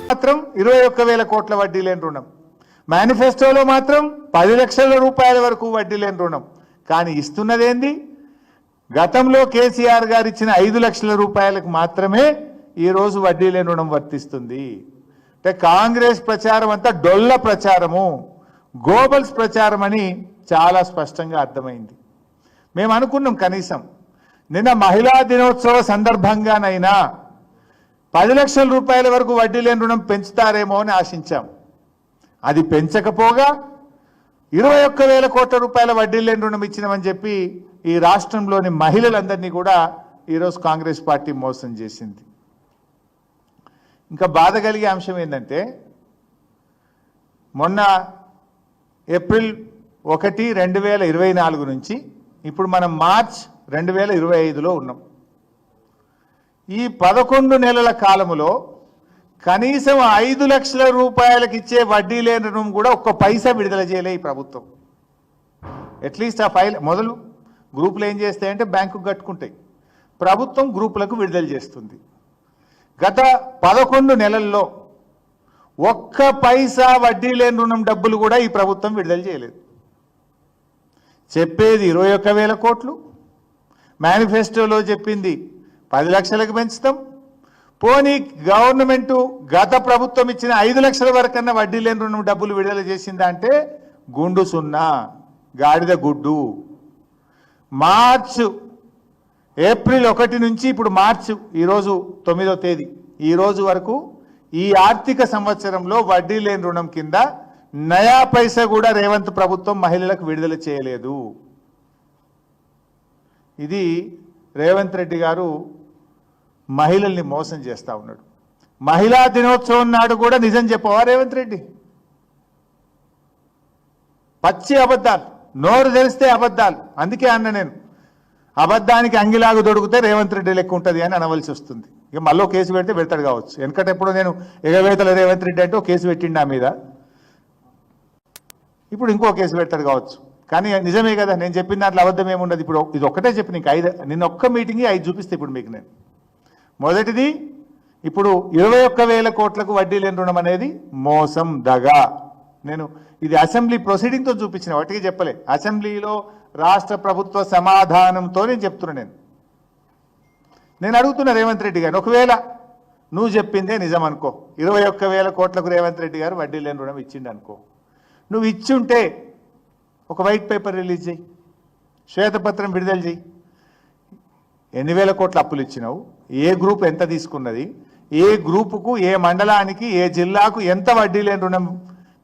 మాత్రం 21,000 కోట్ల వడ్డీ లేని రుణం, మేనిఫెస్టోలో మాత్రం 10 లక్షల రూపాయల వరకు వడ్డీ లేని రుణం. కానీ ఇస్తున్నదేంది? గతంలో కేసీఆర్ గారు ఇచ్చిన 5 లక్షల రూపాయలకు మాత్రమే ఈరోజు వడ్డీ లేని రుణం వర్తిస్తుంది. అంటే కాంగ్రెస్ ప్రచారం అంతా డొల్ల ప్రచారము, గోబల్స్ ప్రచారం అని చాలా స్పష్టంగా అర్థమైంది. మేము అనుకున్నాం కనీసం నిన్న మహిళా దినోత్సవ సందర్భంగానైనా 10 లక్షల రూపాయల వరకు వడ్డీ లేని రుణం పెంచుతారేమో అని ఆశించాం. అది పెంచకపోగా 21,000 కోట్ల రూపాయల వడ్డీ లేని రుణం ఇచ్చినామని చెప్పి ఈ రాష్ట్రంలోని మహిళలందరినీ కూడా ఈరోజు కాంగ్రెస్ పార్టీ మోసం చేసింది. ఇంకా బాధ కలిగే అంశం ఏంటంటే మొన్న ఏప్రిల్ 1, 2024 నుంచి ఇప్పుడు మనం మార్చ్ 2025లో ఉన్నాం. ఈ 11 నెలల కాలములో కనీసం 5 లక్షల రూపాయలకు ఇచ్చే వడ్డీ లేని రుణం కూడా ఒక్క పైసా విడుదల చేయలే ఈ ప్రభుత్వం. అట్లీస్ట్ ఆ ఫైల్ మొదలు గ్రూపులు ఏం చేస్తాయంటే బ్యాంకుకు కట్టుకుంటాయి, ప్రభుత్వం గ్రూపులకు విడుదల చేస్తుంది. గత 11 నెలల్లో ఒక్క పైసా వడ్డీ లేని రుణం డబ్బులు కూడా ఈ ప్రభుత్వం విడుదల చేయలేదు. చెప్పేది 21,000 కోట్లు, మేనిఫెస్టోలో చెప్పింది 10 లక్షలకు పెంచుతాం. పోనీ గవర్నమెంటు గత ప్రభుత్వం ఇచ్చిన 5 లక్షల వరకన్నా వడ్డీ లేని రుణం డబ్బులు విడుదల చేసిందా అంటే గుండు సున్నా, గాడిద గుడ్డు. ఏప్రిల్ 1 నుంచి ఇప్పుడు మార్చి ఈరోజు 9వ తేదీ ఈ రోజు వరకు ఈ ఆర్థిక సంవత్సరంలో వడ్డీ లేని రుణం కింద నయా పైసా కూడా రేవంత్ ప్రభుత్వం మహిళలకు విడుదల చేయలేదు. ఇది రేవంత్ రెడ్డి గారు మహిళల్ని మోసం చేస్తూ ఉన్నాడు. మహిళా దినోత్సవం నాడు కూడా నిజం చెప్పవా రేవంత్ రెడ్డి? పచ్చి అబద్ధాలు, నోరు తెరిస్తే అబద్ధాలు. అందుకే అన్న నేను అబద్ధానికి అంగిలాగు దొడిగితే రేవంత్ రెడ్డి లెక్క ఉంటుంది అని అనవలసి వస్తుంది. ఇక మళ్ళీ కేసు పెడితే పెడతాడు కావచ్చు. వెనకటెప్పుడు నేను ఎగవేతల రేవంత్ రెడ్డి అంటే కేసు పెట్టిండు నా మీద, ఇప్పుడు ఇంకో కేసు పెడతాడు కావచ్చు. కానీ నిజమే కదా, నేను చెప్పిన దాంట్లో అబద్ధం ఏముండదు. ఇప్పుడు ఇది ఒక్కటే చెప్పి నీకు 5 నిన్న ఒక్క మీటింగ్ 5 చూపిస్తే ఇప్పుడు మీకు నేను మొదటిది ఇప్పుడు 21,000 కోట్లకు వడ్డీ లేని రుణం అనేది మోసం, దగా. నేను ఇది అసెంబ్లీ ప్రొసీడింగ్తో చూపించిన, వాటికి చెప్పలే. అసెంబ్లీలో రాష్ట్ర ప్రభుత్వ సమాధానంతో నేను చెప్తున్నా. నేను అడుగుతున్నా రేవంత్ రెడ్డి గారు, ఒకవేళ నువ్వు చెప్పిందే నిజం అనుకో, 21,000 కోట్లకు రేవంత్ రెడ్డి గారు వడ్డీ లేని రుణం ఇచ్చిండు అనుకో, నువ్వు ఇచ్చుంటే ఒక వైట్ పేపర్ రిలీజ్ చేయి, శ్వేతపత్రం విడుదల చేయి. ఎన్ని వేల కోట్ల అప్పులు ఇచ్చినావు, ఏ గ్రూప్ ఎంత తీసుకున్నది, ఏ గ్రూపుకు, ఏ మండలానికి, ఏ జిల్లాకు ఎంత వడ్డీ లేని రుణం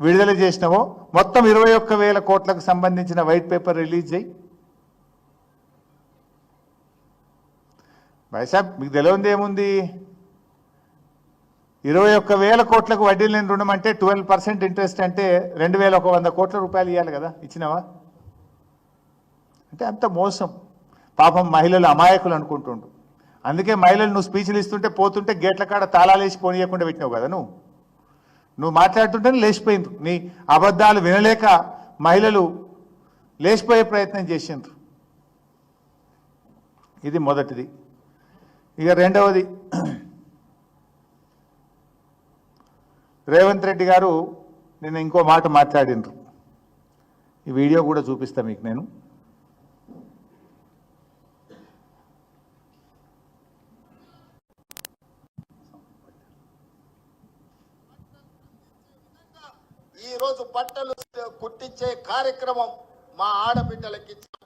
విడుదల చేసినావో మొత్తం 21,000 కోట్లకు సంబంధించిన వైట్ పేపర్ రిలీజ్ చేయి. వైసాబ్ మీకు తెలియంది ఏముంది? 21,000 కోట్లకు వడ్డీ లేని రుణం అంటే 12% ఇంట్రెస్ట్ అంటే 2,100 కోట్ల రూపాయలు ఇవ్వాలి కదా, ఇచ్చినావా? అంటే అంత మోసం. పాపం మహిళలు అమాయకులు అనుకుంటుండు. అందుకే మహిళలు నువ్వు స్పీచ్లు ఇస్తుంటే పోతుంటే గేట్ల కాడ తాళాలు వేసి పోనీయకుండా పెట్టినావు కదా. నువ్వు మాట్లాడుతుంటేనే లేచిపోయిండ్రు. నీ అబద్ధాలు వినలేక మహిళలు లేచిపోయే ప్రయత్నం చేసిండ్రు. ఇది మొదటిది. ఇక రెండవది, రేవంత్ రెడ్డి గారు నిన్న ఇంకో మాట మాట్లాడిండ్రు. ఈ వీడియో కూడా చూపిస్తా మీకు నేను. ఈరోజు బట్టలు కుట్టించే కార్యక్రమం మా ఆడబిడ్డలకి ఇచ్చాం.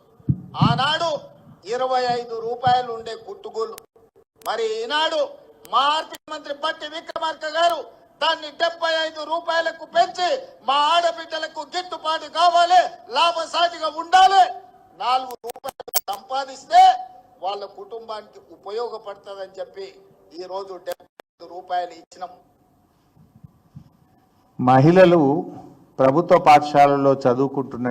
ఆనాడు 25 రూపాయలు ఉండే కుట్టుగోలు, మరి ఈనాడు మా ఆర్థిక మంత్రి బట్టి విక్రమార్క గారు దాన్ని 75 రూపాయలకు పెంచి మా ఆడబిడ్డలకు గిట్టుబాటు కావాలి, లాభసాటిగా ఉండాలి, 4 రూపాయలు సంపాదిస్తే వాళ్ళ కుటుంబానికి ఉపయోగపడుతుందని చెప్పి ఈరోజు 75 రూపాయలు ఇచ్చినాం. మహిళలు ప్రభుత్వ పాఠశాలలో చదువుకుంటున్న